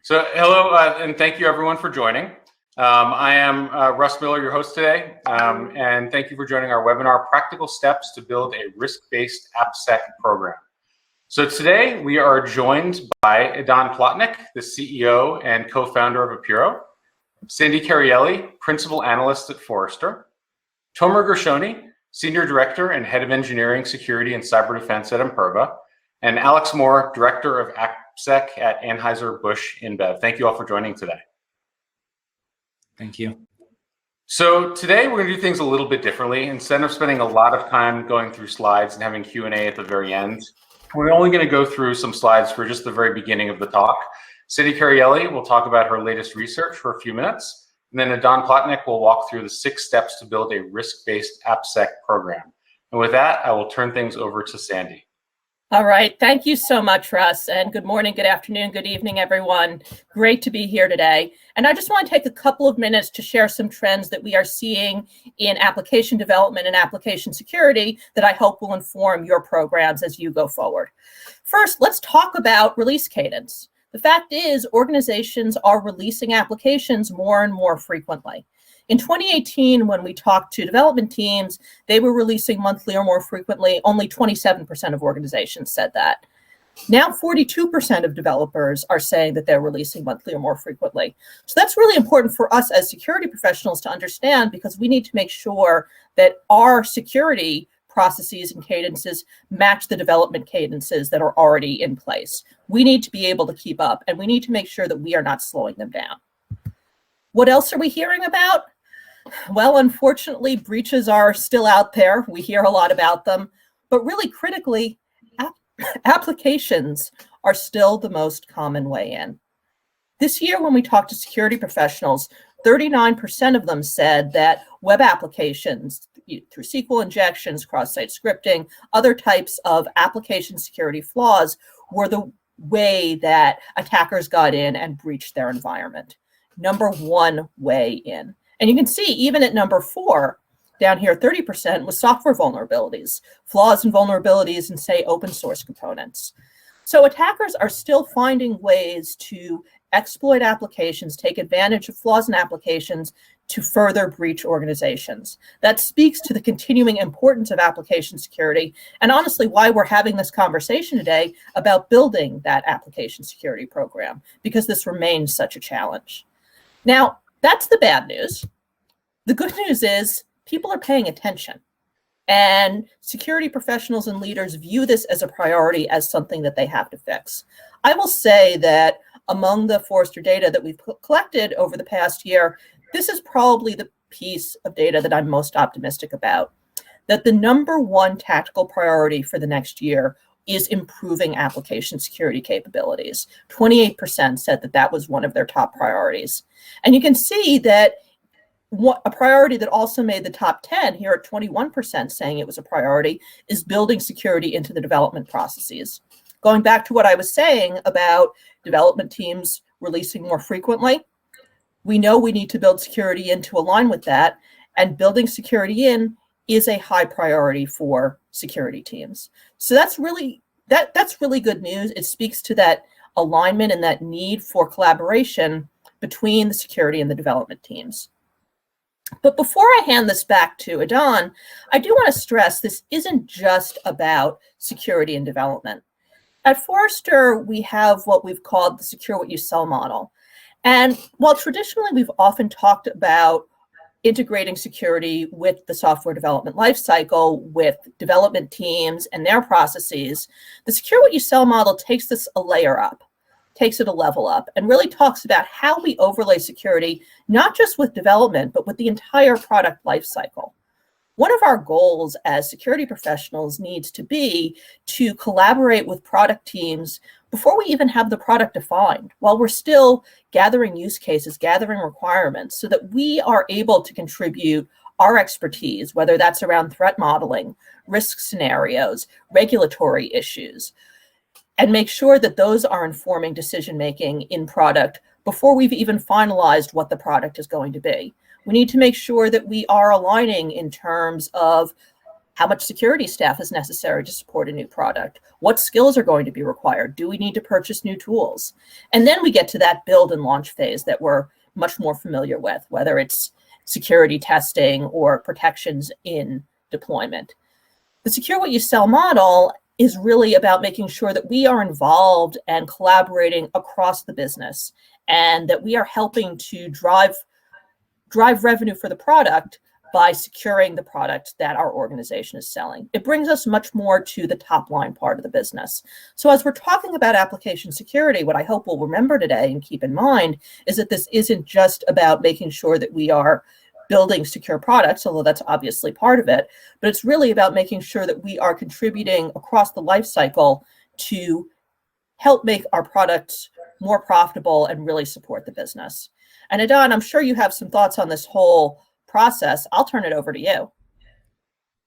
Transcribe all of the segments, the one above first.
So hello, and thank you everyone for joining. I am Russ Miller, your host today, and thank you for joining our webinar, Practical Steps to Build a Risk-Based AppSec Program. So today we are joined by Idan Plotnick, the CEO and co-founder of Apiro, Sandy Carielli, Principal Analyst at Forrester, Tomer Gershoni, Senior Director and Head of Engineering, Security, and Cyber Defense at Imperva, and Alex Moore, Director of AppSec at Anheuser-Busch InBev. Thank you all for joining today. Thank you. So today we're going to do things a little bit differently. Instead of spending a lot of time going through slides and having Q&A at the very end, we're only going to go through some slides for just the very beginning of the talk. Sandy Carielli will talk about her latest research for a few minutes, and then Idan Plotnick will walk through the 6 steps to build a risk-based AppSec program. And with that, I will turn things over to Sandy. All right, thank you so much, Russ, and good morning, good afternoon, good evening, everyone. Great to be here today. And I just want to take a couple of minutes to share some trends that we are seeing in application development and application security that I hope will inform your programs as you go forward. First, let's talk about release cadence. The fact is, organizations are releasing applications more and more frequently. In 2018, when we talked to development teams, they were releasing monthly or more frequently. Only 27% of organizations said that. Now 42% of developers are saying that they're releasing monthly or more frequently. So that's really important for us as security professionals to understand, because we need to make sure that our security processes and cadences match the development cadences that are already in place. We need to be able to keep up, and we need to make sure that we are not slowing them down. What else are we hearing about? Well, unfortunately, breaches are still out there. We hear a lot about them, but really critically, applications are still the most common way in. This year, when we talked to security professionals, 39% of them said that web applications, through SQL injections, cross-site scripting, other types of application security flaws were the way that attackers got in and breached their environment. Number one way in. And you can see even at number 4, down here, 30% was software vulnerabilities, flaws and vulnerabilities in, say, open source components. So attackers are still finding ways to exploit applications, take advantage of flaws in applications to further breach organizations. That speaks to the continuing importance of application security, and honestly, why we're having this conversation today about building that application security program, because this remains such a challenge. Now, that's the bad news. The good news is people are paying attention, and security professionals and leaders view this as a priority, as something that they have to fix. I will say that among the Forrester data that we've collected over the past year, this is probably the piece of data that I'm most optimistic about, that the number one tactical priority for the next year is improving application security capabilities. 28% said that that was one of their top priorities. And you can see that a priority that also made the top 10, here at 21% saying it was a priority, is building security into the development processes. Going back to what I was saying about development teams releasing more frequently, we know we need to build security in to align with that, and building security in is a high priority for security teams. So that's really good news. It speaks to that alignment and that need for collaboration between the security and the development teams. But before I hand this back to Idan, I do want to stress this isn't just about security and development. At Forrester, we have what we've called the secure what you sell model. And while traditionally we've often talked about integrating security with the software development lifecycle, with development teams and their processes, the secure what you sell model takes this a layer up, takes it a level up, and really talks about how we overlay security, not just with development, but with the entire product lifecycle. One of our goals as security professionals needs to be to collaborate with product teams before we even have the product defined, while we're still gathering use cases, gathering requirements, so that we are able to contribute our expertise, whether that's around threat modeling, risk scenarios, regulatory issues, and make sure that those are informing decision-making in product before we've even finalized what the product is going to be. We need to make sure that we are aligning in terms of How much security staff is necessary to support a new product? What skills are going to be required? Do we need to purchase new tools? And then we get to that build and launch phase that we're much more familiar with, whether it's security testing or protections in deployment. The Secure What You Sell model is really about making sure that we are involved and collaborating across the business, and that we are helping to drive revenue for the product by securing the product that our organization is selling. It brings us much more to the top line part of the business. So as we're talking about application security, what I hope we'll remember today and keep in mind is that this isn't just about making sure that we are building secure products, although that's obviously part of it, but it's really about making sure that we are contributing across the life cycle to help make our products more profitable and really support the business. And Adan, I'm sure you have some thoughts on this whole process. I'll turn it over to you.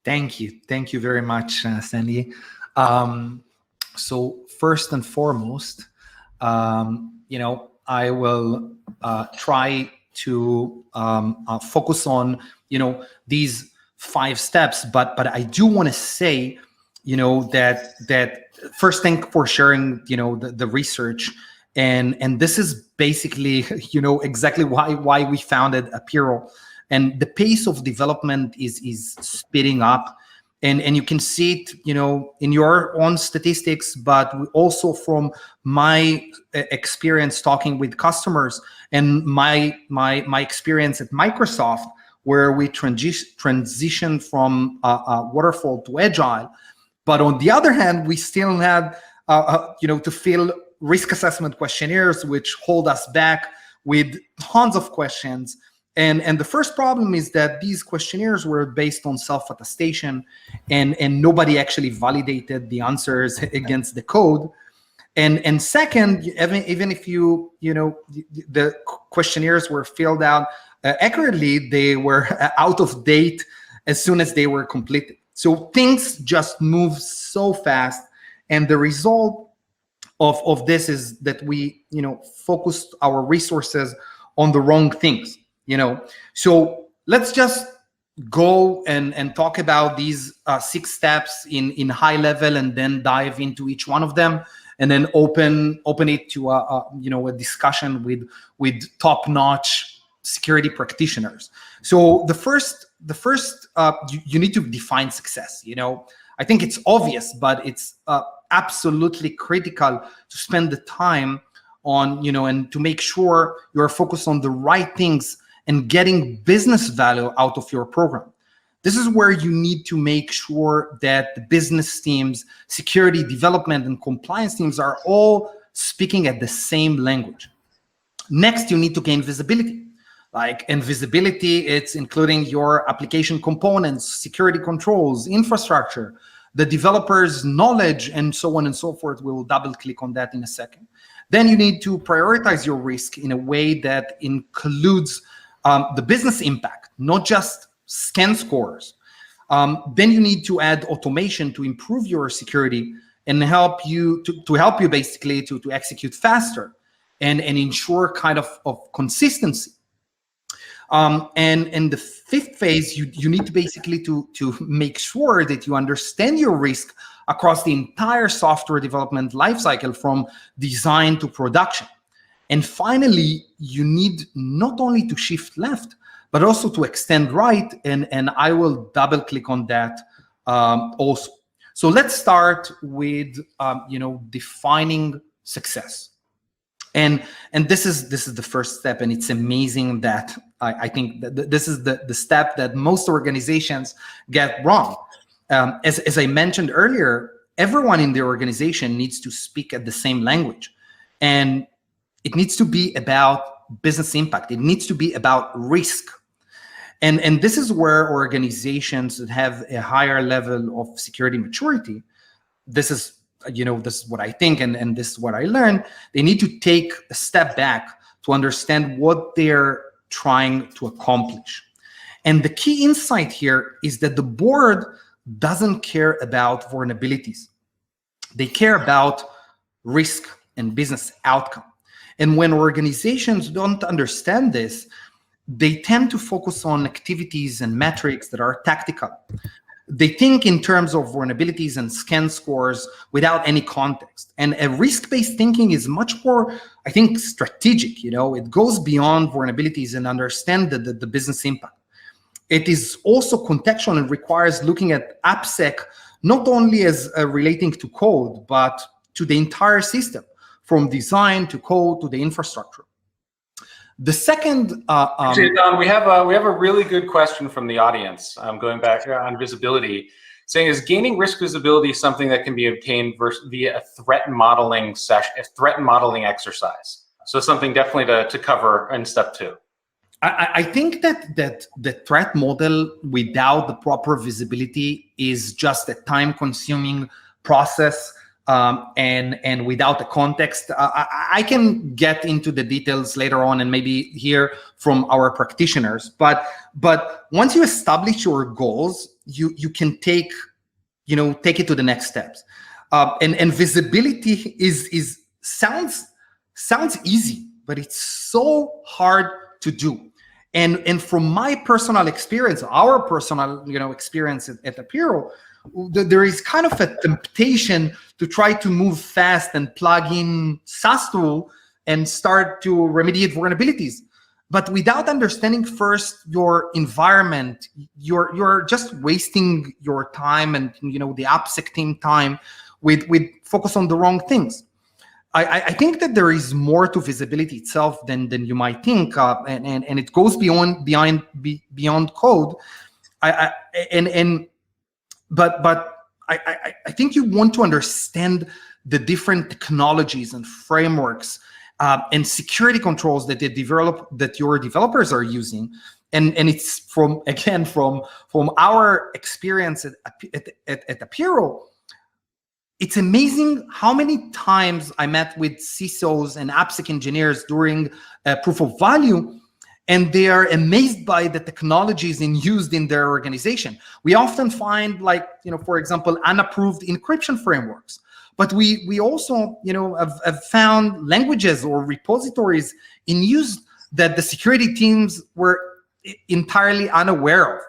Thank you. Thank you very much, Sandy. So first and foremost, I will try to focus on, these 5 steps, but I do want to say, that first, thank for sharing, the research. And this is basically, exactly why we founded Apiro. And the pace of development is speeding up. And you can see it, in your own statistics, but also from my experience talking with customers and my experience at Microsoft, where we transition from waterfall to agile. But on the other hand, we still had, to fill risk assessment questionnaires, which hold us back with tons of questions. And the first problem is that these questionnaires were based on self-attestation, and nobody actually validated the answers against the code. And second, even if the questionnaires were filled out accurately, they were out of date as soon as they were completed. So things just move so fast, and the result of this is that we focused our resources on the wrong things. So let's just go and talk about these 6 steps in high level, and then dive into each one of them, and then open it to a discussion with top-notch security practitioners. So the first you need to define success. I think it's obvious, but it's absolutely critical to spend the time on and to make sure you're focused on the right things and getting business value out of your program. This is where you need to make sure that the business teams, security, development, and compliance teams are all speaking at the same language. Next, you need to gain visibility. And visibility, it's including your application components, security controls, infrastructure, the developer's knowledge, and so on and so forth. We will double click on that in a second. Then you need to prioritize your risk in a way that includes the business impact, not just scan scores. Then you need to add automation to improve your security and help you basically to execute faster and ensure kind of consistency. And the 5th phase, you need to basically to make sure that you understand your risk across the entire software development lifecycle from design to production. And finally, you need not only to shift left, but also to extend right. And I will double click on that also. So let's start with defining success. And this is the first step, and it's amazing that I think that this is the step that most organizations get wrong. As I mentioned earlier, everyone in the organization needs to speak at the same language, and it needs to be about business impact. It needs to be about risk, and this is where organizations that have a higher level of security maturity. This is what I think, and this is what I learned. They need to take a step back to understand what they're trying to accomplish. And the key insight here is that the board doesn't care about vulnerabilities. They care about risk and business outcome. And when organizations don't understand this, they tend to focus on activities and metrics that are tactical. they think in terms of vulnerabilities and scan scores without any context. And a risk-based thinking is much more, I think, strategic. It goes beyond vulnerabilities and understand the business impact. It is also contextual and requires looking at AppSec not only as relating to code, but to the entire system, from design to code to the infrastructure. The second, Actually, Don, we have a really good question from the audience. Going back on visibility, saying, is gaining risk visibility something that can be obtained via a threat modeling exercise? So something definitely to cover in step 2. I think that the threat model without the proper visibility is just a time-consuming process. And without the context, I can get into the details later on and maybe hear from our practitioners. But once you establish your goals, you can take it to the next steps. And visibility sounds easy, but it's so hard to do. And from my personal experience, our personal experience at Apiro, there is kind of a temptation to try to move fast and plug in SaaS tool and start to remediate vulnerabilities. But without understanding first your environment, you're just wasting your time and the AppSec team time with focus on the wrong things. I think that there is more to visibility itself than you might think, and it goes beyond code. But I think you want to understand the different technologies and frameworks and security controls that your developers are using, and it's from our experience at Apiro. It's amazing how many times I met with CISOs and AppSec engineers during proof of value, and they are amazed by the technologies used in their organization. We often find, for example, unapproved encryption frameworks, but we also, have found languages or repositories in use that the security teams were entirely unaware of.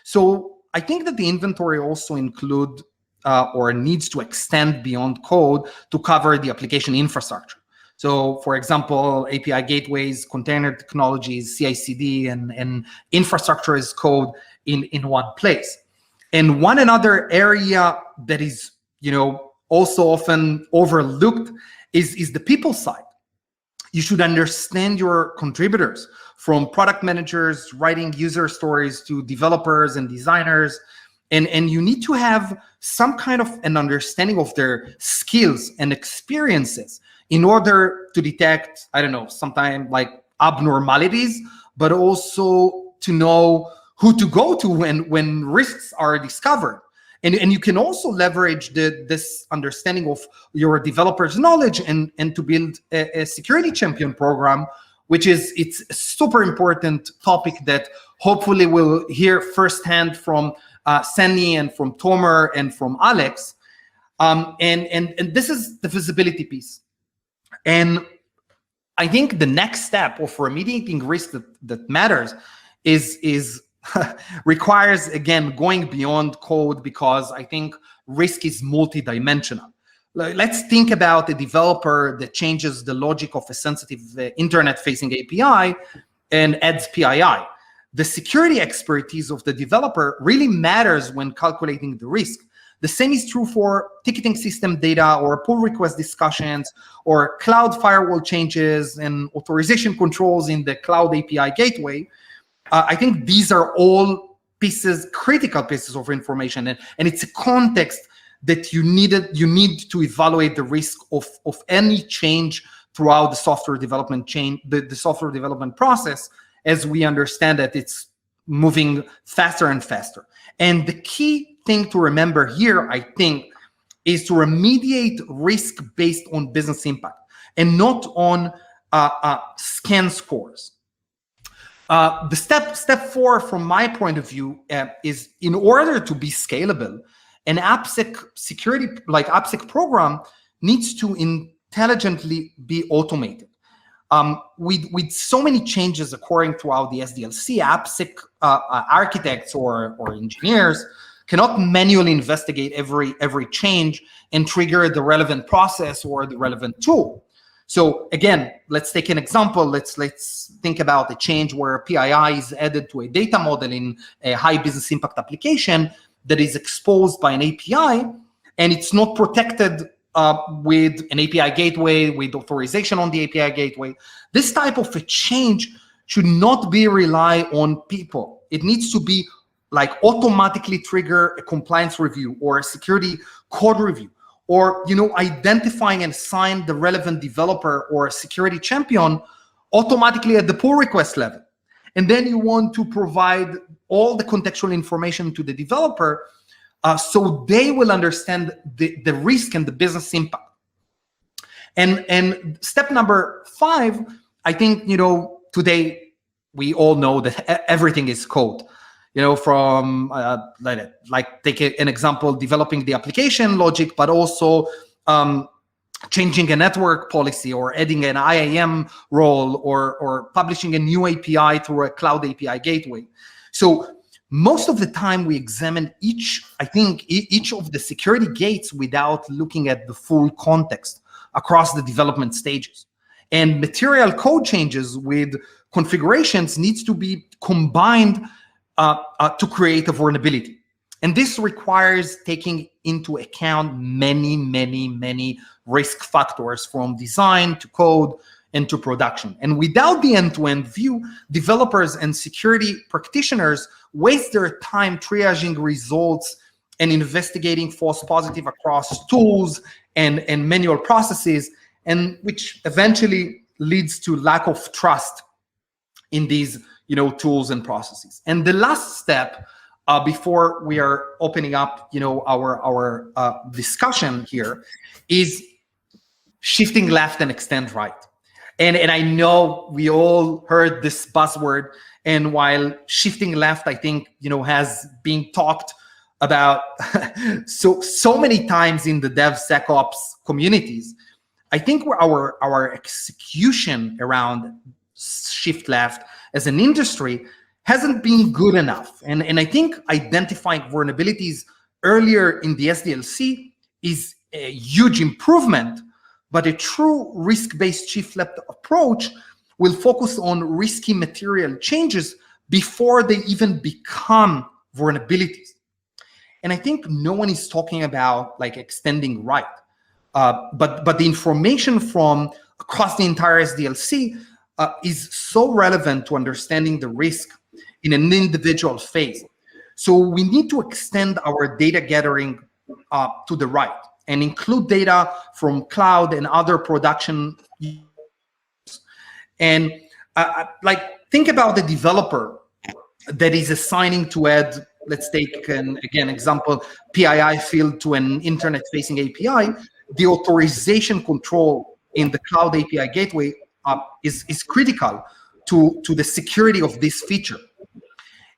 So I think that the inventory also include or needs to extend beyond code to cover the application infrastructure. So, for example, API gateways, container technologies, CI/CD, and infrastructure as code in one place. And one another area that is, also often overlooked is the people side. You should understand your contributors, from product managers writing user stories to developers and designers. And you need to have some kind of an understanding of their skills and experiences in order to detect, sometimes like abnormalities, but also to know who to go to when risks are discovered. And you can also leverage this understanding of your developers' knowledge and to build a security champion program, it's a super important topic that hopefully we'll hear firsthand from Sandy and from Tomer and from Alex. And this is the visibility piece. And I think the next step of remediating risk that matters is requires, again, going beyond code, because I think risk is multidimensional. Let's think about a developer that changes the logic of a sensitive internet-facing API and adds PII. The security expertise of the developer really matters when calculating the risk. The same is true for ticketing system data or pull request discussions or cloud firewall changes and authorization controls in the cloud API gateway. I think these are all critical pieces of information, and it's a context that you need to evaluate the risk of any change throughout the software development chain, the software development process, as we understand that it's moving faster and faster. And the key thing to remember here, I think, is to remediate risk based on business impact and not on scan scores. The step 4, from my point of view, is in order to be scalable, an AppSec security, like AppSec program, needs to intelligently be automated. With so many changes occurring throughout the SDLC, AppSec architects or engineers cannot manually investigate every change and trigger the relevant process or the relevant tool. So again, let's take an example. Let's think about a change where PII is added to a data model in a high business impact application that is exposed by an API, and it's not protected with an API gateway, with authorization on the API gateway. This type of a change should not be rely on people. It needs to be like automatically trigger a compliance review or a security code review, or identifying and assign the relevant developer or a security champion automatically at the pull request level. And then you want to provide all the contextual information to the developer so they will understand the risk and the business impact. And step number 5, I think, today we all know that everything is code. From like take an example, developing the application logic, but also changing a network policy or adding an IAM role or publishing a new API through a cloud API gateway. So most of the time we examine each of the security gates without looking at the full context across the development stages. And material code changes with configurations needs to be combined to create a vulnerability. And this requires taking into account many risk factors from design to code and to production. And without the end-to-end view, developers and security practitioners waste their time triaging results and investigating false positive across tools and manual processes, and which eventually leads to lack of trust in these tools and processes. And the last step before we are opening up our discussion here is shifting left and extend right. And I know we all heard this buzzword, and while shifting left, I think has been talked about so many times in the DevSecOps communities, I think our execution around shift left as an industry hasn't been good enough. And I think identifying vulnerabilities earlier in the SDLC is a huge improvement, but a true risk-based shift left approach will focus on risky material changes before they even become vulnerabilities. And I think no one is talking about like extending right, but the information from across the entire SDLC is so relevant to understanding the risk in an individual phase. So we need to extend our data gathering to the right and include data from cloud and other production. And think about the developer that is assigning to add, let's take an example, PII field to an internet-facing API. The authorization control in the cloud API gateway is critical to the security of this feature.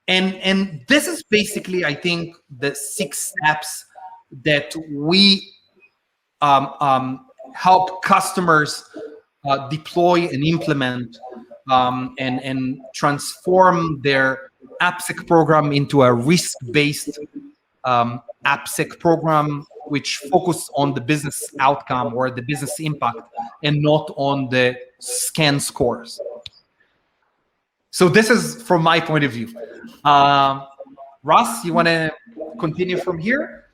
And this is basically, I think, the 6 steps that we help customers deploy and implement and transform their AppSec program into a risk-based AppSec program, which focus on the business outcome or the business impact and not on the scan scores. So this is from my point of view. Ross, you want to continue from here?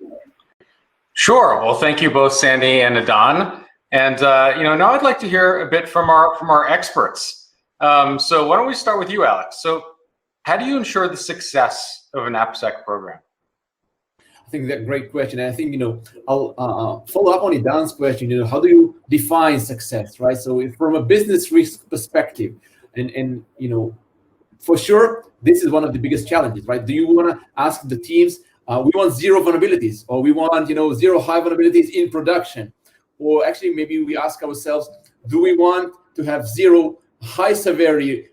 Sure. Well, thank you both, Sandy and Adan. And now I'd like to hear a bit from our experts. So why don't we start with you, Alex? So how do you ensure the success of an AppSec program? I think that's a great question. And I think, I'll follow up on Adan's question, how do you define success, right? So if from a business risk perspective, and for sure, this is one of the biggest challenges, right? Do you want to ask the teams, we want 0 vulnerabilities, or we want, 0 high vulnerabilities in production? Or actually, maybe we ask ourselves, do we want to have 0 high severity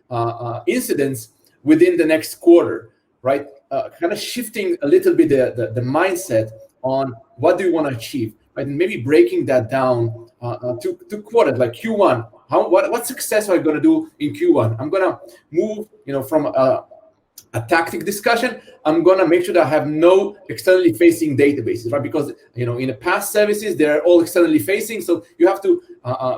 incidents within the next quarter, right? Kind of shifting a little bit the mindset on what do you want to achieve, right? And maybe breaking that down to quarters, like Q1. What success are you going to do in Q1? I'm going to move, from a tactic discussion, I'm gonna make sure that I have no externally facing databases, right? Because in the past services, they're all externally facing, so you have to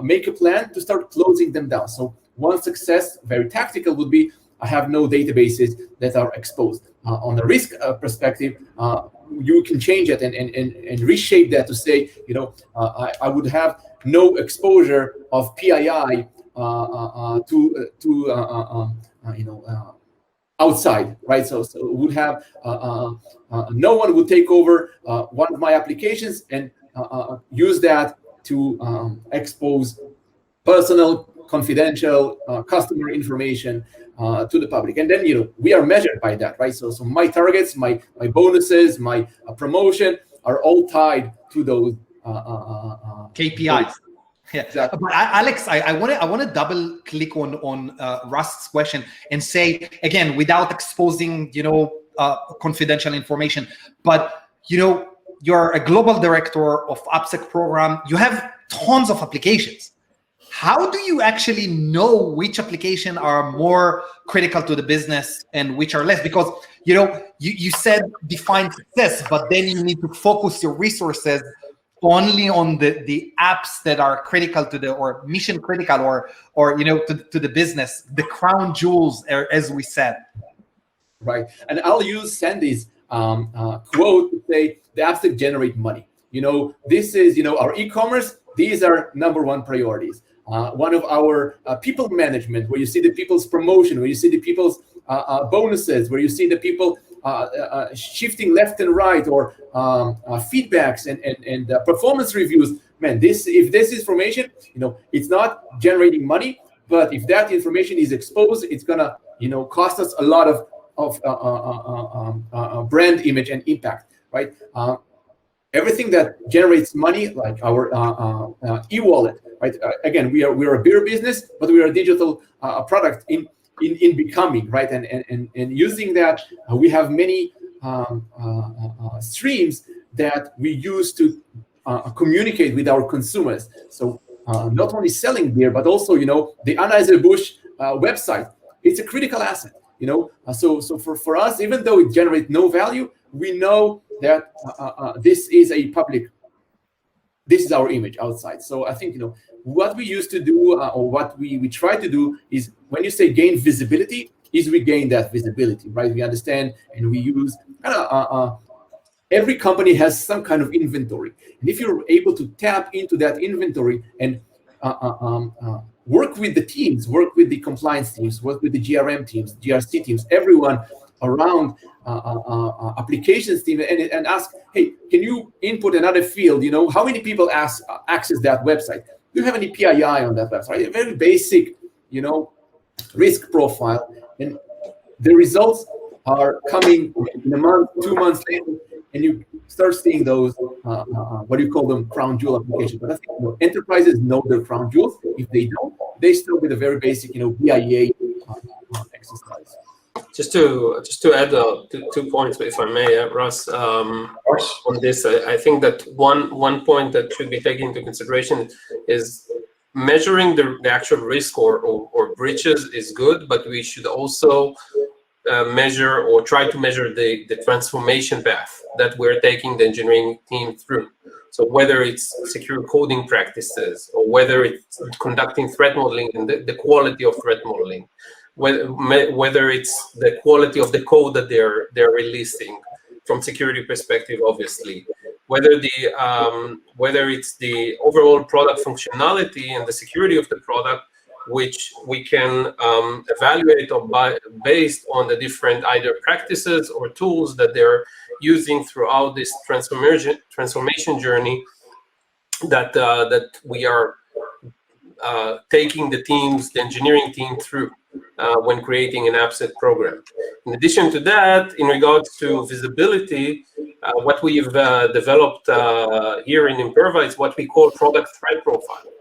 make a plan to start closing them down. So one success, very tactical, would be I have no databases that are exposed. On the risk perspective, you can change it and reshape that to say, I would have no exposure of PII outside, right? So would have no one would take over one of my applications and use that to expose personal, confidential customer information to the public. And then we are measured by that, right? So my targets, my bonuses, my promotion are all tied to those KPIs. Yeah, exactly. but Alex, I want to double click on Rust's question and say again, without exposing confidential information, but you're a global director of AppSec program. You have tons of applications. How do you actually know which application are more critical to the business and which are less? Because you said define success, but then you need to focus your resources only on the apps that are critical to or mission critical or to the business, the crown jewels, as we said. Right, and I'll use Sandy's quote to say the apps that generate money. This is our e-commerce. These are number one priorities. One of our people management, where you see the people's promotion, where you see the people's bonuses, where you see the people shifting left and right, or feedbacks and performance reviews. Man, if this information, it's not generating money, but if that information is exposed, it's gonna, cost us a lot of brand image and impact, right? Everything that generates money, like our e-wallet, right? Again, we are a beer business, but we are a digital product in becoming, right? And using that, we have many streams that we use to communicate with our consumers. So not only selling beer, but also the Anheuser-Busch website. It's a critical asset, So for us, even though it generates no value, we know that this is our image outside. So I think what we used to do, or what we try to do, is when you say gain visibility, is we gain that visibility, right? We understand and we use every company has some kind of inventory, and if you're able to tap into that inventory and work with the teams, work with the compliance teams, work with the GRM teams, GRC teams, everyone around applications team, and ask, hey, can you input another field? How many people access that website? Do you have any PII on that website? A very basic, risk profile, and the results are coming in a month, 2 months later, and you start seeing those, what do you call them, crown jewel applications. But I think enterprises know their crown jewels. If they don't, they still with a very basic, BIA exercise. Just to add 2 points, if I may, Russ, on this, I think that one point that should be taken into consideration is measuring the actual risk or breaches is good, but we should also measure or try to measure the transformation path that we're taking the engineering team through. So whether it's secure coding practices, or whether it's conducting threat modeling and the quality of threat modeling, whether it's the quality of the code that they're releasing from security perspective, obviously, whether it's the overall product functionality and the security of the product, which we can evaluate based on the different either practices or tools that they're using throughout this transformation journey that we are taking the engineering team through when creating an AppSec program. In addition to that, in regards to visibility, what we've developed here in Imperva is what we call product threat profile.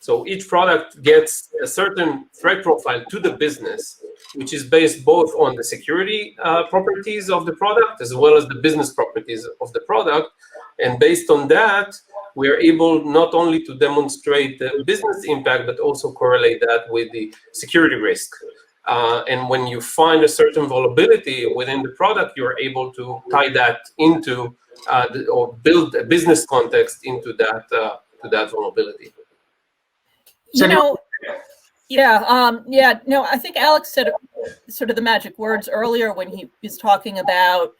So each product gets a certain threat profile to the business, which is based both on the security properties of the product as well as the business properties of the product. And based on that, we are able not only to demonstrate the business impact, but also correlate that with the security risk. And when you find a certain vulnerability within the product, you're able to tie that into or build a business context into that to that vulnerability. You know, no, I think Alex said sort of the magic words earlier when he was talking about,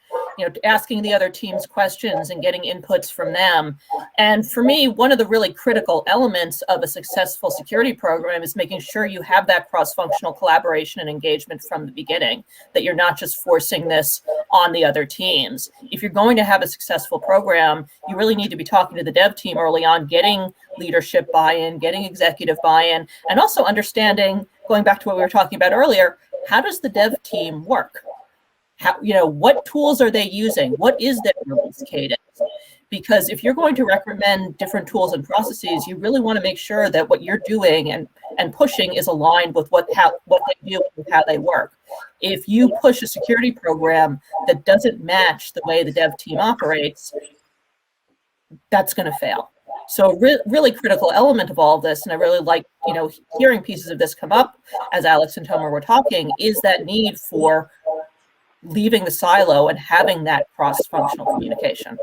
asking the other teams questions and getting inputs from them. And for me, one of the really critical elements of a successful security program is making sure you have that cross-functional collaboration and engagement from the beginning, that you're not just forcing this on the other teams. If you're going to have a successful program, you really need to be talking to the dev team early on, getting leadership buy-in, getting executive buy-in, and also understanding, going back to what we were talking about earlier, how does the dev team work? How, what tools are they using? What is their release cadence? Because if you're going to recommend different tools and processes, you really want to make sure that what you're doing and pushing is aligned with what they do and how they work. If you push a security program that doesn't match the way the dev team operates, that's going to fail. So really critical element of all of this, and I really like, hearing pieces of this come up as Alex and Tomer were talking, is that need for leaving the silo and having that cross-functional communication.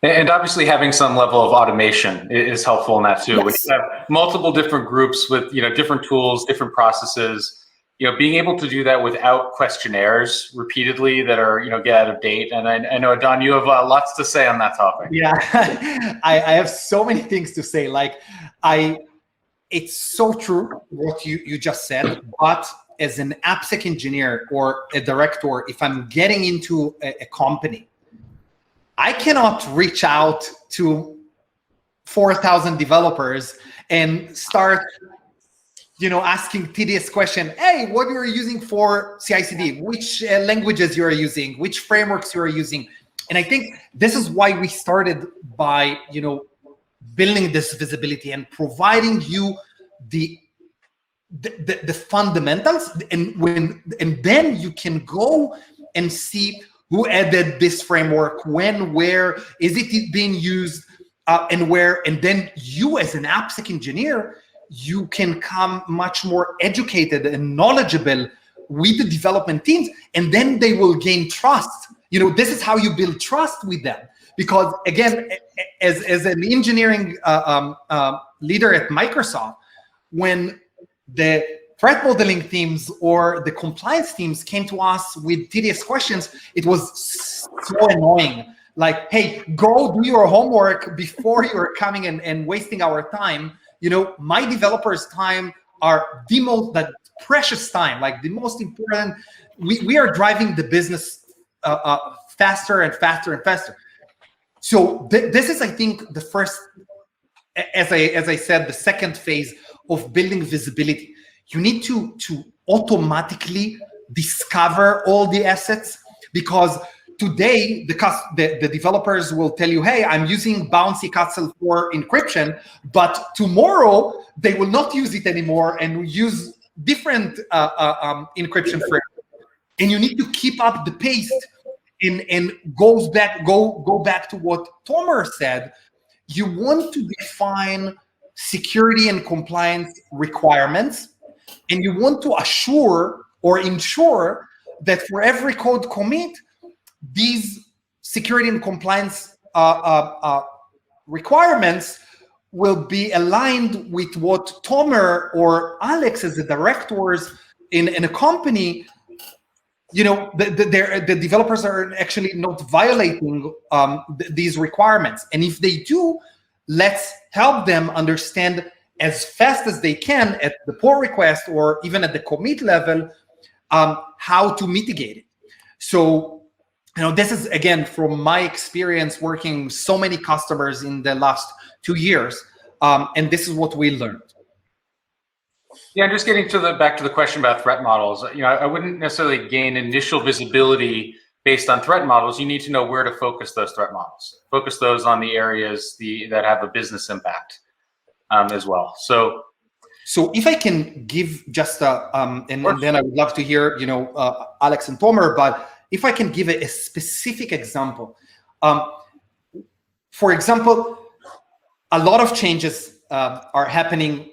And obviously having some level of automation is helpful in that too. Yes. When you have multiple different groups with, different tools, different processes, being able to do that without questionnaires repeatedly that are, get out of date. And I know, Don, you have lots to say on that topic. Yeah, I have so many things to say. It's so true what you just said, but as an AppSec engineer or a director, if I'm getting into a company, I cannot reach out to 4,000 developers and start, asking tedious question. Hey, what you're using for CI/CD? Which languages you are using? Which frameworks you are using? And I think this is why we started by, building this visibility and providing you the fundamentals, and then you can go and see who added this framework, when, where, is it being used, and where, and then you as an AppSec engineer, you can come much more educated and knowledgeable with the development teams, and then they will gain trust. This is how you build trust with them. Because again, as an engineering leader at Microsoft, when the threat modeling teams or the compliance teams came to us with tedious questions, it was so annoying. Like, hey, go do your homework before you're coming and wasting our time. My developers' time are the precious time, like the most important. We are driving the business faster and faster and faster. So this is, I think, the first, as I said, the second phase of building visibility. You need to automatically discover all the assets, because today the developers will tell you, hey, I'm using Bouncy Castle for encryption, but tomorrow they will not use it anymore and use different encryption framework. And you need to keep up the pace, and go back to what Tomer said. You want to define security and compliance requirements, and you want to assure or ensure that for every code commit, these security and compliance requirements will be aligned with what Tomer or Alex as the directors in a company, the developers are actually not violating these requirements. And if they do, let's help them understand as fast as they can at the pull request or even at the commit level, how to mitigate it. So, this is, again, from my experience working so many customers in the last 2 years, and this is what we learned. Yeah, just getting back to the question about threat models. I wouldn't necessarily gain initial visibility based on threat models. You need to know where to focus those threat models. Focus those on the areas that have a business impact as well. So if I can give just and then I would love to hear Alex and Tomer, but if I can give a specific example, for example, a lot of changes are happening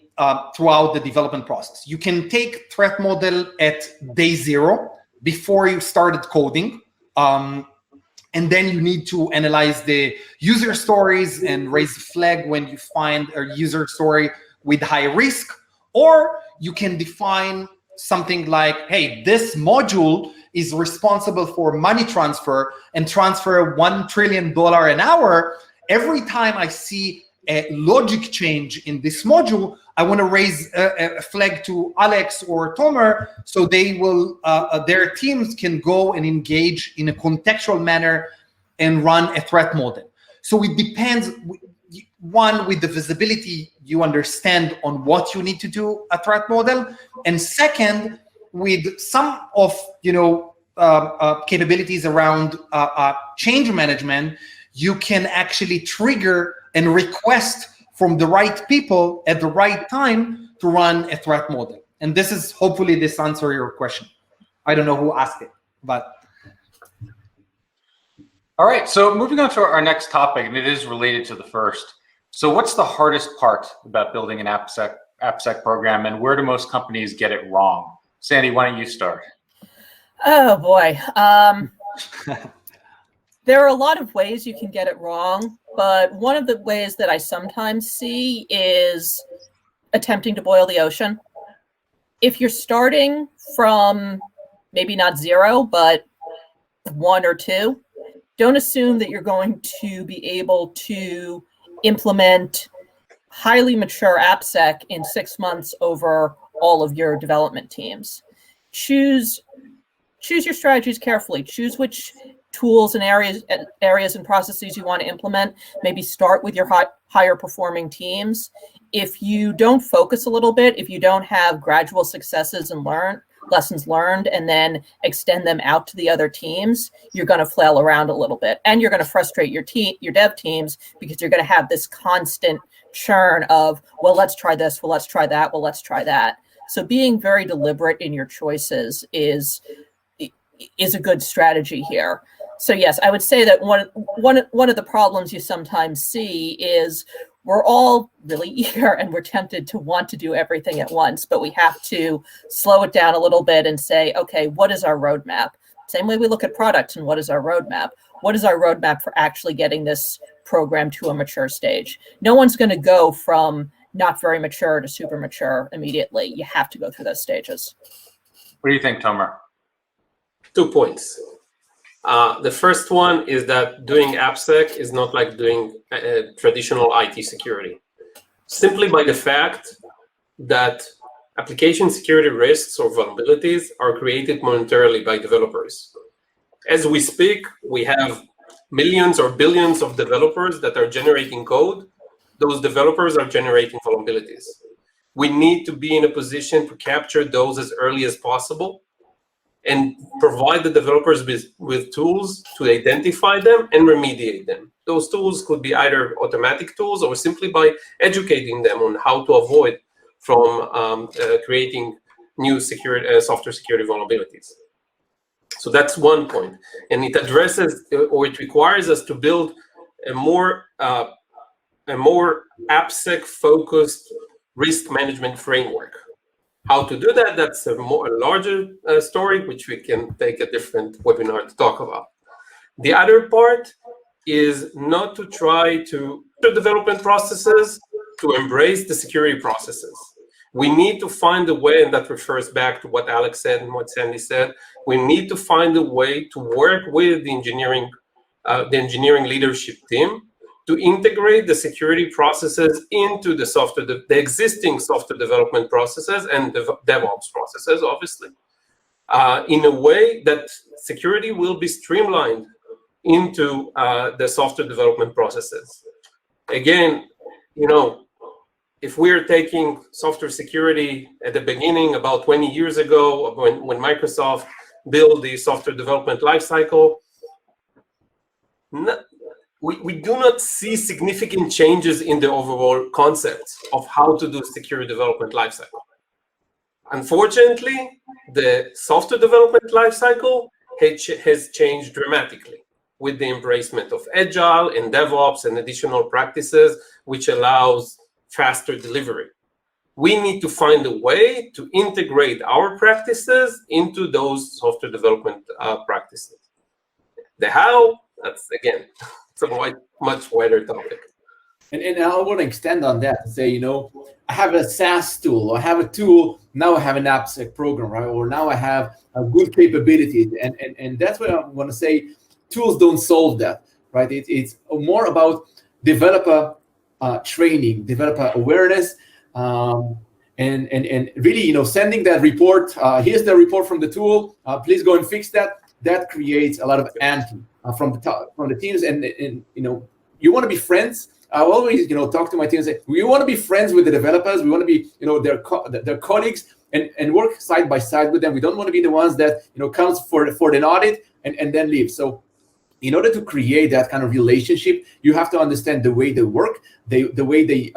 throughout the development process. You can take threat model at day 0 before you started coding. And then you need to analyze the user stories and raise a flag when you find a user story with high risk. Or you can define something like, hey, this module is responsible for money transfer and transfer $1 trillion an hour. Every time I see a logic change in this module, I want to raise a flag to Alex or Tomer, so they will, their teams can go and engage in a contextual manner and run a threat model. So it depends. One, with the visibility, you understand on what you need to do a threat model, and second, with some of capabilities around change management, you can actually trigger and request from the right people at the right time to run a threat model. And this is, hopefully this answers your question. I don't know who asked it, but. All right, so moving on to our next topic, and it is related to the first. So what's the hardest part about building an AppSec program, and where do most companies get it wrong? Sandy, why don't you start? Oh boy. There are a lot of ways you can get it wrong, but one of the ways that I sometimes see is attempting to boil the ocean. If you're starting from maybe not 0, but 1 or 2, don't assume that you're going to be able to implement highly mature AppSec in 6 months over all of your development teams. Choose your strategies carefully. Choose which tools and areas and processes you want to implement. Maybe start with your higher performing teams. If you don't focus a little bit, if you don't have gradual successes and lessons learned, and then extend them out to the other teams, you're going to flail around a little bit, and you're going to frustrate your dev teams, because you're going to have this constant churn of, well, let's try this, well, let's try that, well, let's try that. So being very deliberate in your choices is a good strategy here. So yes, I would say that one of the problems you sometimes see is we're all really eager and we're tempted to want to do everything at once, but we have to slow it down a little bit and say, okay, what is our roadmap? Same way we look at products, and what is our roadmap? What is our roadmap for actually getting this program to a mature stage? No one's going to go from not very mature to super mature immediately. You have to go through those stages. What do you think, Tomer? 2 points. The first one is that doing AppSec is not like doing traditional IT security. Simply by the fact that application security risks or vulnerabilities are created monetarily by developers. As we speak, we have millions or billions of developers that are generating code. Those developers are generating vulnerabilities. We need to be in a position to capture those as early as possible and provide the developers with tools to identify them and remediate them. Those tools could be either automatic tools or simply by educating them on how to avoid from creating new software security vulnerabilities. So that's one point. And it addresses, or it requires us to build a more AppSec-focused risk management framework. How to do that, that's a larger story, which we can take a different webinar to talk about. The other part is not to try to the development processes, to embrace the security processes. We need to find a way, and that refers back to what Alex said and what Sandy said, we need to find a way to work with the engineering leadership team to integrate the security processes into the existing software development processes and DevOps processes, obviously, in a way that security will be streamlined into the software development processes. Again, if we're taking software security at the beginning, about 20 years ago, when Microsoft built the software development lifecycle, we do not see significant changes in the overall concepts of how to do security development lifecycle. Unfortunately, the software development lifecycle has changed dramatically with the embracement of Agile and DevOps and additional practices, which allows faster delivery. we need to find a way to integrate our practices into those software development practices. The how, that's again, it's a much wider topic. And I want to extend on that and say, I have a SaaS tool, or I have a tool, now I have an AppSec program, right? Or now I have a good capabilities. And that's what I want to say, tools don't solve that, right? It's more about developer training, developer awareness, and really, sending that report, here's the report from the tool, please go and fix that. That creates a lot of anti from the teams, and you want to be friends. I always, talk to my team and say, we want to be friends with the developers. We want to be, their colleagues and work side by side with them. We don't want to be the ones that, comes for an audit and then leave. So in order to create that kind of relationship, you have to understand the way they work, the way they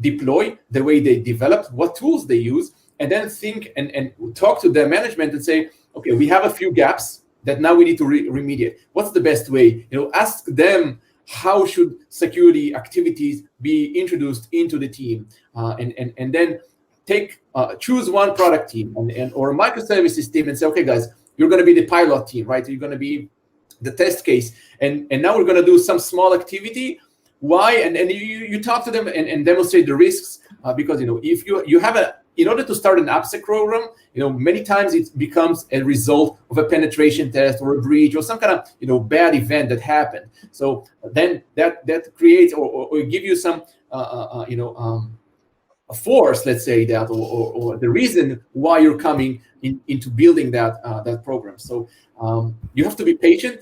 deploy, the way they develop, what tools they use, and then think and talk to their management and say, okay, we have a few gaps that now we need to remediate. What's the best way? Ask them, how should security activities be introduced into the team, and then choose one product team or a microservices team and say, okay, guys, you're going to be the pilot team, right? You're going to be the test case, and now we're going to do some small activity. Why? And you talk to them and demonstrate the risks, because if you have in order to start an AppSec program, many times it becomes a result of a penetration test or a breach or some kind of bad event that happened. So then that creates or give you some a force, let's say that, or the reason why you're coming into building that program. So you have to be patient.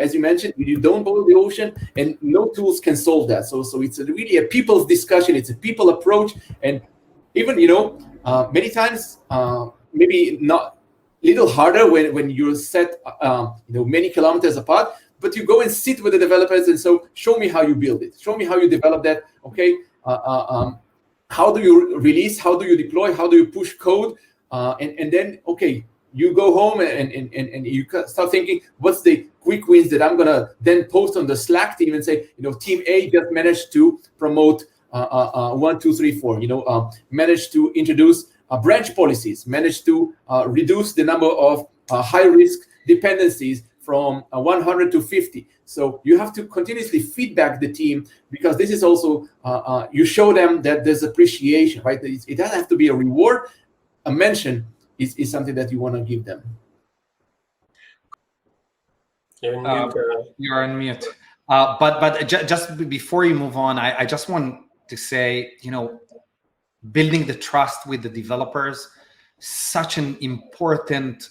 As you mentioned, you don't boil the ocean, and no tools can solve that. So it's really a people's discussion. It's a people approach, and even many times maybe not little harder when you're set many kilometers apart. But you go and sit with the developers and so show me how you build it. Show me how you develop that. Okay. How do you release? How do you deploy? How do you push code? And then, okay, you go home and you start thinking, what's the quick wins that I'm gonna then post on the Slack team and say, team A just managed to promote 1, 2, 3, 4. Managed to introduce branch policies. Managed to reduce the number of high risk dependencies from 100 to 50. So you have to continuously feedback the team, because this is also, you show them that there's appreciation, right? It doesn't have to be a reward. A mention is something that you want to give them. You're on mute. You're on mute. But just before you move on, I just want to say, building the trust with the developers, such an important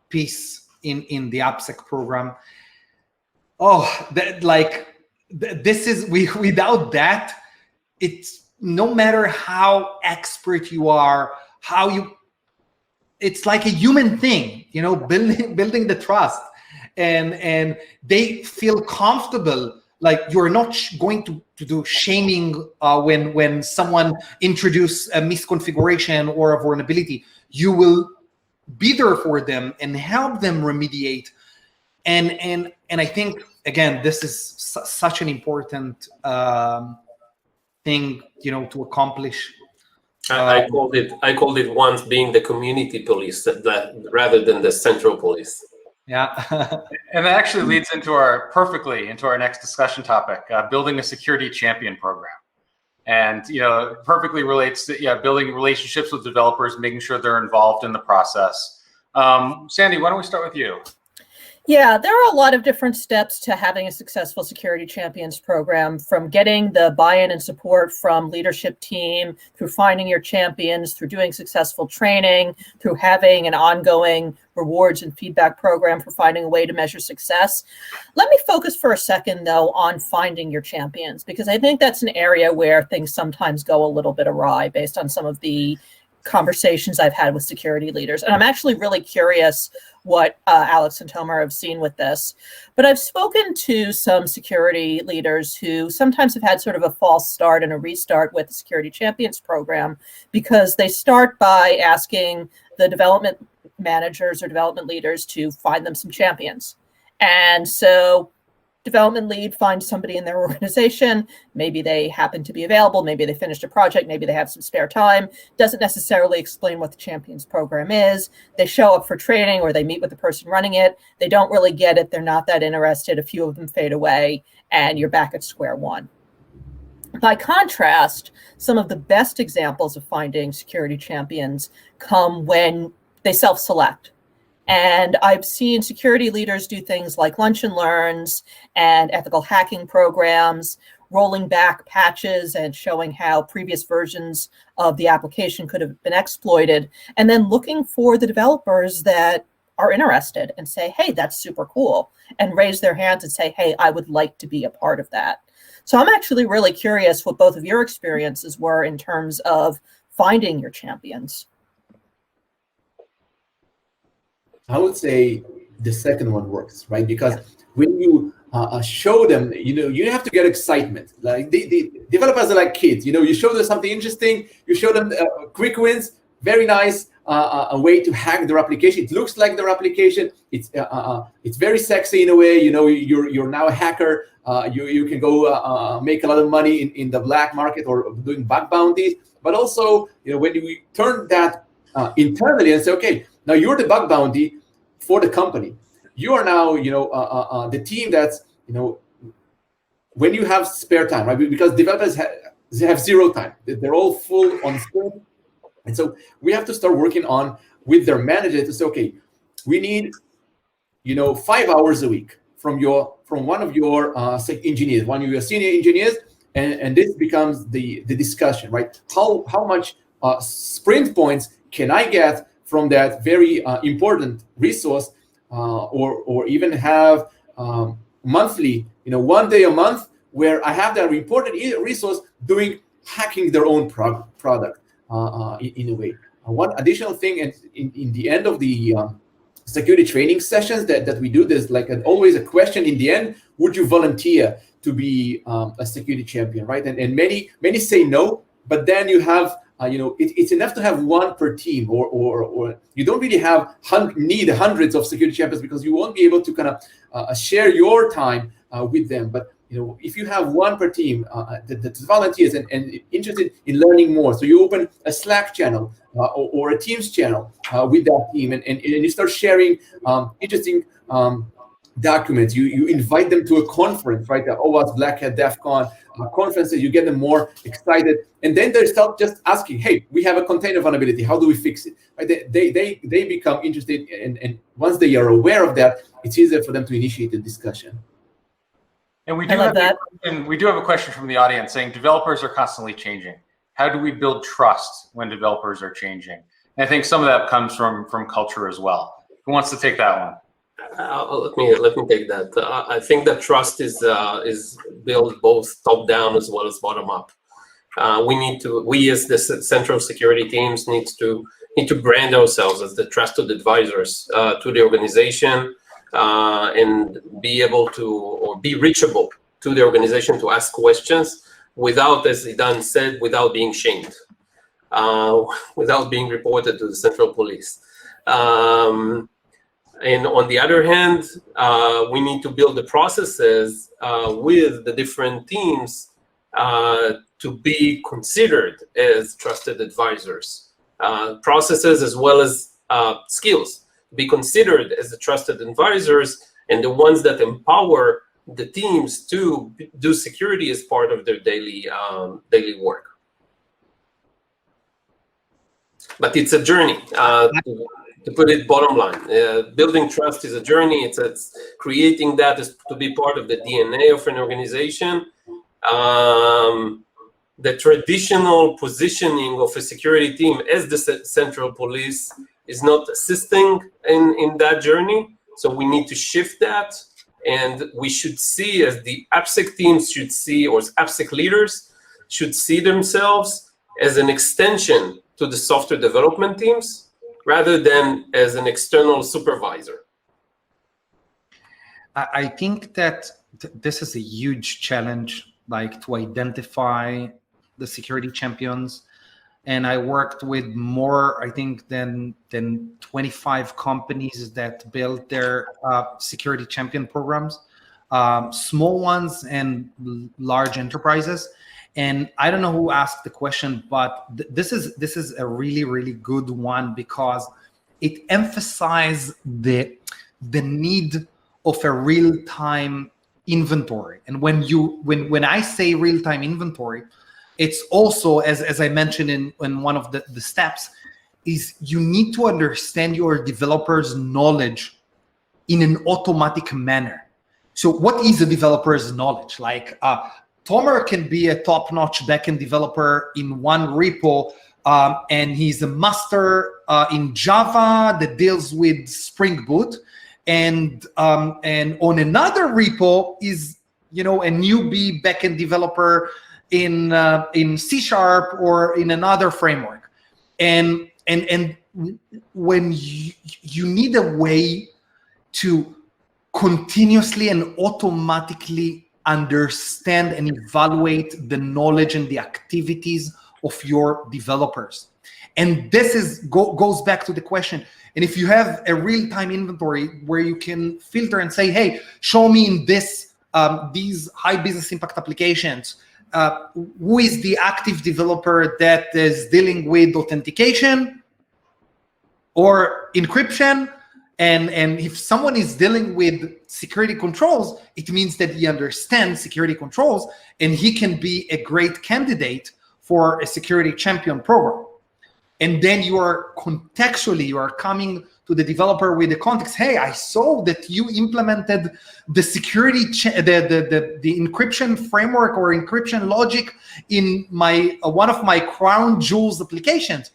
piece in the AppSec program. This is without that, it's no matter how expert you are, it's like a human thing, building the trust, and they feel comfortable. Like you're not going to do shaming when someone introduces a misconfiguration or a vulnerability. You will be there for them and help them remediate. And I think, again, this is such an important thing, to accomplish. I called it once being the community police that rather than the central police. Yeah. And that actually leads perfectly into our next discussion topic, building a security champion program. And, perfectly relates to building relationships with developers, making sure they're involved in the process. Sandy, why don't we start with you? Yeah, there are a lot of different steps to having a successful security champions program, from getting the buy-in and support from leadership team, through finding your champions, through doing successful training, through having an ongoing rewards and feedback program for finding a way to measure success. Let me focus for a second, though, on finding your champions, because I think that's an area where things sometimes go a little bit awry based on some of the conversations I've had with security leaders. And I'm actually really curious what Alex and Tomer have seen with this. But I've spoken to some security leaders who sometimes have had sort of a false start and a restart with the Security Champions program, because they start by asking the development managers or development leaders to find them some champions. And so development lead finds somebody in their organization. Maybe they happen to be available. Maybe they finished a project. Maybe they have some spare time. Doesn't necessarily explain what the Champions program is. They show up for training or they meet with the person running it. They don't really get it. They're not that interested. A few of them fade away and you're back at square one. By contrast, some of the best examples of finding security champions come when they self-select. And I've seen security leaders do things like lunch and learns and ethical hacking programs, rolling back patches and showing how previous versions of the application could have been exploited, and then looking for the developers that are interested and say, hey, that's super cool, and raise their hands and say, hey, I would like to be a part of that. So I'm actually really curious what both of your experiences were in terms of finding your champions. I would say the second one works, right? Because when you show them, you have to get excitement. Like the developers are like kids. You show them something interesting. You show them quick wins. Very nice. A way to hack their application. It looks like their application. It's very sexy in a way. You're now a hacker. You can go make a lot of money in the black market or doing bug bounties. But also, when you turn that internally and say, okay, now you're the bug bounty for the company. You are now, the team that's, when you have spare time, right? Because developers have zero time. They're all full on sprint. And so we have to start working on with their manager to say, okay, we need, 5 hours a week from one of your engineers, one of your senior engineers, and this becomes the discussion, right? How much sprint points can I get from that very important resource, or even have monthly, 1 day a month where I have that important resource doing hacking their own product in a way. One additional thing, in the end of the security training sessions that we do, there's like always a question in the end: would you volunteer to be a security champion, right? And many say no, but then you have it's enough to have one per team, or you don't really need hundreds of security champions because you won't be able to kind of share your time with them. But if you have one per team that's volunteers and interested in learning more, so you open a Slack channel or a Teams channel with that team, and you start sharing interesting documents. You invite them to a conference, right? The OWASP, Black Hat, DEF CON conferences. You get them more excited, and then they start just asking, "Hey, we have a container vulnerability. How do we fix it?" Right? They become interested, and once they are aware of that, it's easier for them to initiate the discussion. And we do have a question from the audience saying developers are constantly changing. How do we build trust when developers are changing? And I think some of that comes from culture as well. Who wants to take that one? Let me take that. I think that trust is built both top down as well as bottom up. We as the central security teams need to brand ourselves as the trusted advisors to the organization, and be able to, or be reachable to the organization to ask questions without, as Idan said, without being shamed, without being reported to the central police. And on the other hand, we need to build the processes with the different teams to be considered as trusted advisors. Processes as well as skills be considered as the trusted advisors and the ones that empower the teams to do security as part of their daily work. But it's a journey. To put it bottom line, building trust is a journey. It's creating that is to be part of the DNA of an organization. The traditional positioning of a security team as the central police is not assisting in that journey. So we need to shift that, and we should see, as the AppSec teams should see, or AppSec leaders should see themselves as an extension to the software development teams, rather than as an external supervisor. I think that this is a huge challenge, like to identify the security champions. And I worked with more, I think, than 25 companies that built their security champion programs. small ones and large enterprises. And I don't know who asked the question, but this is a really good one, because it emphasizes the need of a real-time inventory. And when I say real-time inventory, it's also, as I mentioned in one of the steps, is you need to understand your developers' knowledge in an automatic manner. So what is a developer's knowledge? Like Tomer can be a top-notch backend developer in one repo, and he's a master in Java that deals with Spring Boot, and on another repo is a newbie backend developer in C# or in another framework, and when you need a way to continuously and automatically understand and evaluate the knowledge and the activities of your developers. And this goes back to the question. And if you have a real-time inventory where you can filter and say, hey, show me in these high business impact applications, who is the active developer that is dealing with authentication or encryption? And if someone is dealing with security controls, it means that he understands security controls, and he can be a great candidate for a security champion program. And then you are coming to the developer with the context. Hey, I saw that you implemented the security, the encryption framework or encryption logic in one of my crown jewels applications.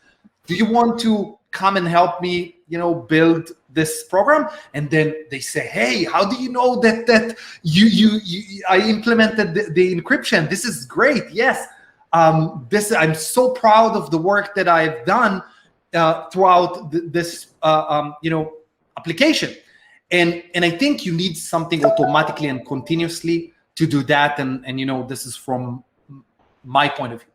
Do you want to come and help me, build this program? And then they say, hey, how do you know that I implemented the encryption? This is great. Yes. I'm so proud of the work that I've done throughout this application. And I think you need something automatically and continuously to do that. And this is from my point of view.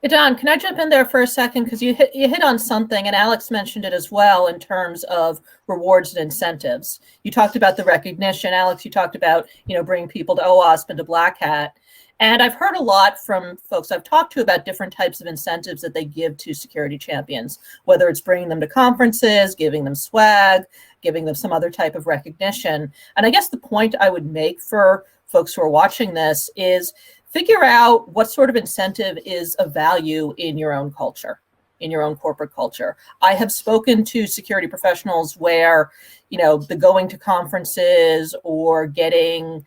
Don, can I jump in there for a second? Because you hit on something, and Alex mentioned it as well, in terms of rewards and incentives. You talked about the recognition. Alex, you talked about, bringing people to OWASP and to Black Hat. And I've heard a lot from folks I've talked to about different types of incentives that they give to security champions, whether it's bringing them to conferences, giving them swag, giving them some other type of recognition. And I guess the point I would make for folks who are watching this is figure out what sort of incentive is of value in your own culture, in your own corporate culture. I have spoken to security professionals where, the going to conferences or getting,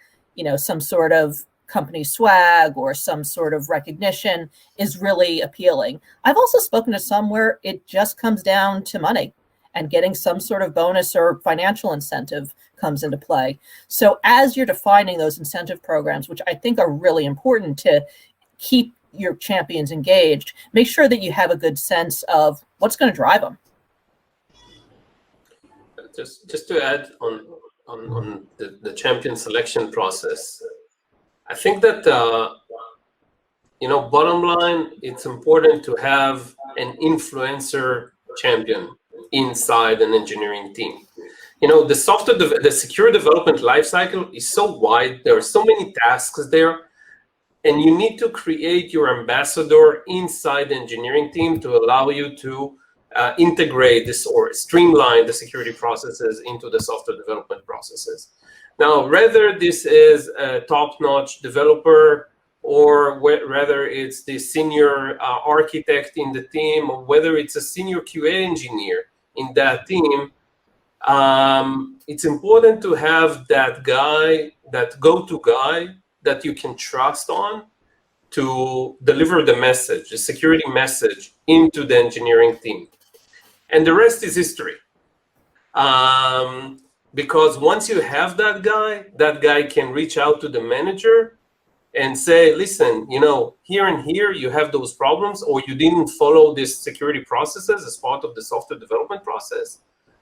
some sort of company swag or some sort of recognition is really appealing. I've also spoken to some where it just comes down to money, and getting some sort of bonus or financial incentive comes into play. So as you're defining those incentive programs, which I think are really important to keep your champions engaged, make sure that you have a good sense of what's going to drive them. Just to add on the champion selection process, I think that, bottom line, it's important to have an influencer champion inside an engineering team. The secure development lifecycle is so wide. There are so many tasks there, and you need to create your ambassador inside the engineering team to allow you to integrate this or streamline the security processes into the software development processes. Now, whether this is a top-notch developer or whether it's the senior architect in the team, or whether it's a senior QA engineer in that team, it's important to have that guy, that go-to guy that you can trust on to deliver the message, the security message, into the engineering team. And the rest is history. Because once you have that guy can reach out to the manager and say, listen, here and here you have those problems, or you didn't follow these security processes as part of the software development process,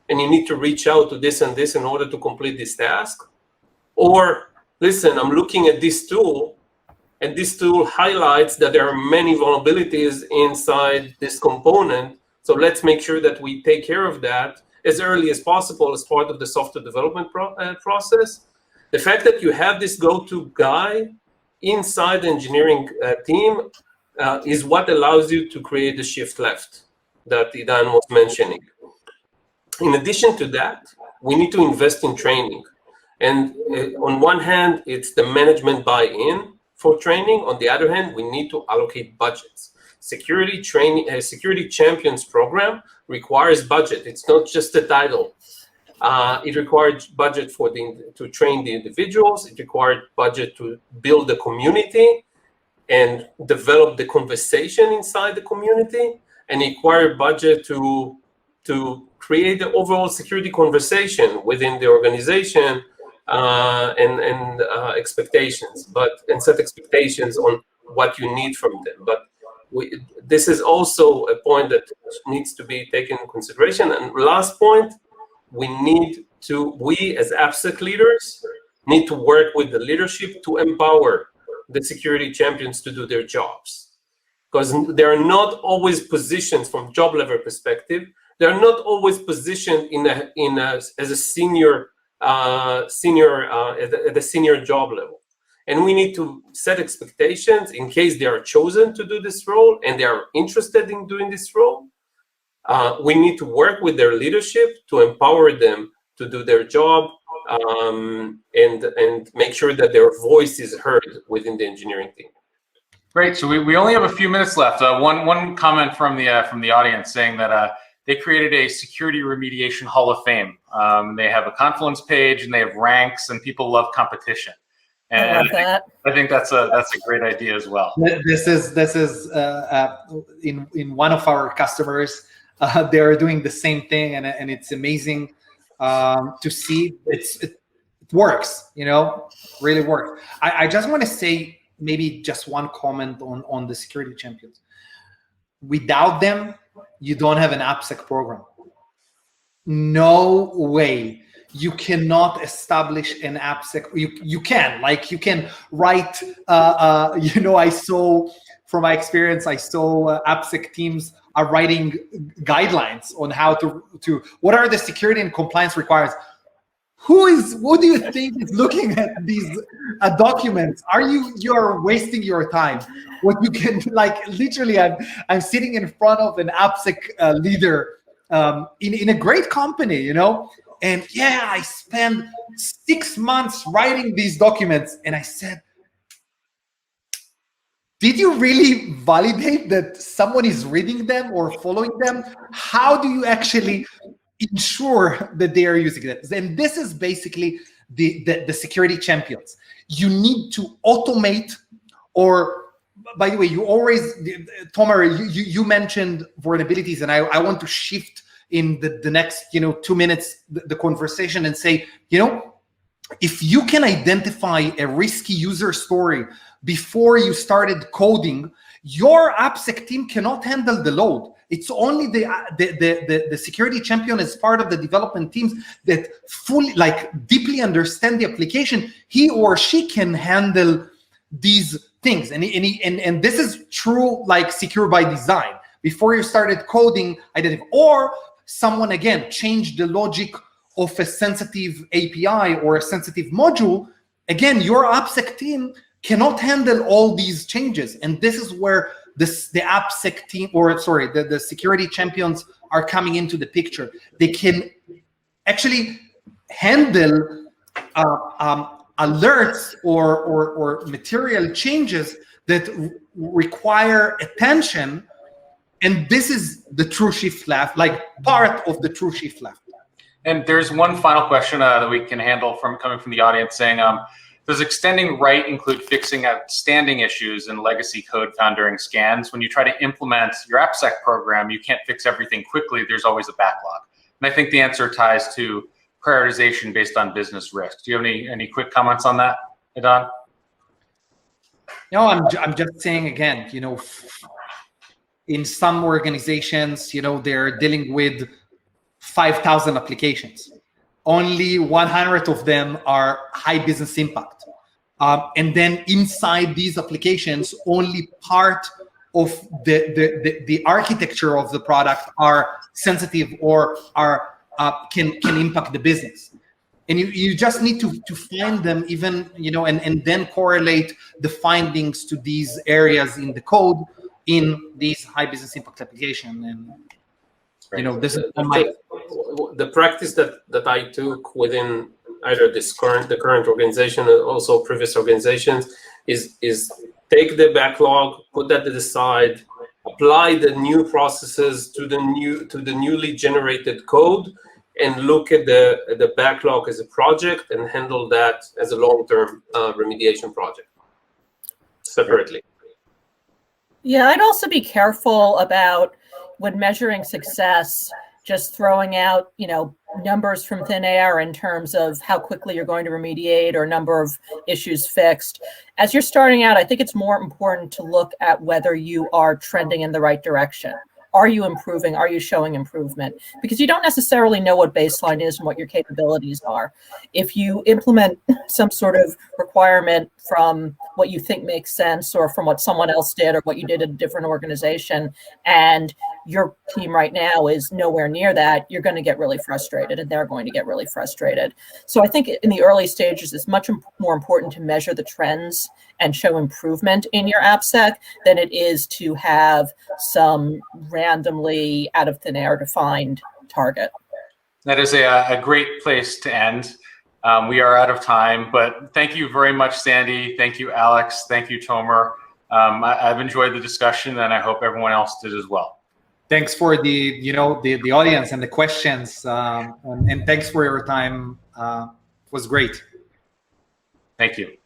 and you need to reach out to this and this in order to complete this task. Or, listen, I'm looking at this tool, and this tool highlights that there are many vulnerabilities inside this component, so let's make sure that we take care of that as early as possible as part of the software development process. The fact that you have this go-to guy inside the engineering team is what allows you to create the shift left that Idan was mentioning. In addition to that, we need to invest in training. And on one hand, it's the management buy-in for training. On the other hand, we need to allocate budgets. Security training, security champions program requires budget. It's not just a title. It required budget to train the individuals. It required budget to build the community and develop the conversation inside the community, and it required budget to create the overall security conversation within the organization and expectations, and set expectations on what you need from them. But this is also a point that needs to be taken into consideration. And last point, we as AppSec leaders need to work with the leadership to empower the security champions to do their jobs, because they are not always positioned from job level perspective. They are not always positioned as a senior at the senior job level. And we need to set expectations in case they are chosen to do this role and they are interested in doing this role. We need to work with their leadership to empower them to do their job and make sure that their voice is heard within the engineering team. Great. So we only have a few minutes left. One comment from the audience saying that they created a security remediation hall of fame. They have a Confluence page and they have ranks, and people love competition. And I love that. I think that's a great idea as well. This is in one of our customers. They are doing the same thing, and it's amazing to see. It works, really works. I just want to say maybe just one comment on the security champions. Without them, you don't have an AppSec program. No way. You cannot establish an AppSec. You can write. I saw from my experience, AppSec teams are writing guidelines on how to what are the security and compliance requirements. What do you think is looking at these documents? You're wasting your time. What you can literally, I'm sitting in front of an AppSec leader in a great company, and I spent 6 months writing these documents, and I said, did you really validate that someone is reading them or following them? How do you actually ensure that they are using it? And this is basically the security champions. You need to automate, or by the way, Tomer, you mentioned vulnerabilities, and I want to shift in the next 2 minutes the conversation and say, if you can identify a risky user story before you started coding, your AppSec team cannot handle the load. It's only the security champion as part of the development teams that fully, deeply understand the application. He or she can handle these things, and this is true, secure by design. Before you started coding, identify, or someone again changed the logic of a sensitive API or a sensitive module. Again, your AppSec team cannot handle all these changes, and this is where the AppSec team, the security champions are coming into the picture. They can actually handle alerts or material changes that require attention, and this is the true shift left, part of the true shift left. And there's one final question that we can handle coming from the audience saying, does extending right include fixing outstanding issues in legacy code found during scans? When you try to implement your AppSec program, you can't fix everything quickly. There's always a backlog. And I think the answer ties to prioritization based on business risk. Do you have any quick comments on that, Idan? No, I'm just saying again, in some organizations, they're dealing with 5,000 applications. Only 100 of them are high business impact. And then inside these applications, only part of the architecture of the product are sensitive or can impact the business. And you just need to find them, even, and then correlate the findings to these areas in the code in these high business impact application. And this is the practice that I took within either the current organization or also previous organizations is take the backlog, put that to the side, apply the new processes to the newly generated code, and look at the backlog as a project and handle that as a long-term remediation project separately. Yeah, I'd also be careful about, when measuring success, just throwing out, numbers from thin air in terms of how quickly you're going to remediate or number of issues fixed. As you're starting out, I think it's more important to look at whether you are trending in the right direction. Are you improving? Are you showing improvement? Because you don't necessarily know what baseline is and what your capabilities are. If you implement some sort of requirement from what you think makes sense, or from what someone else did, or what you did at a different organization, and your team right now is nowhere near that, you're going to get really frustrated, and they're going to get really frustrated. So I think in the early stages, it's much more important to measure the trends and show improvement in your AppSec than it is to have some randomly out of thin air defined target. That is a great place to end. We are out of time, but thank you very much, Sandy. Thank you, Alex. Thank you, Tomer. I've enjoyed the discussion, and I hope everyone else did as well. Thanks for the audience and the questions, and thanks for your time. It was great. Thank you.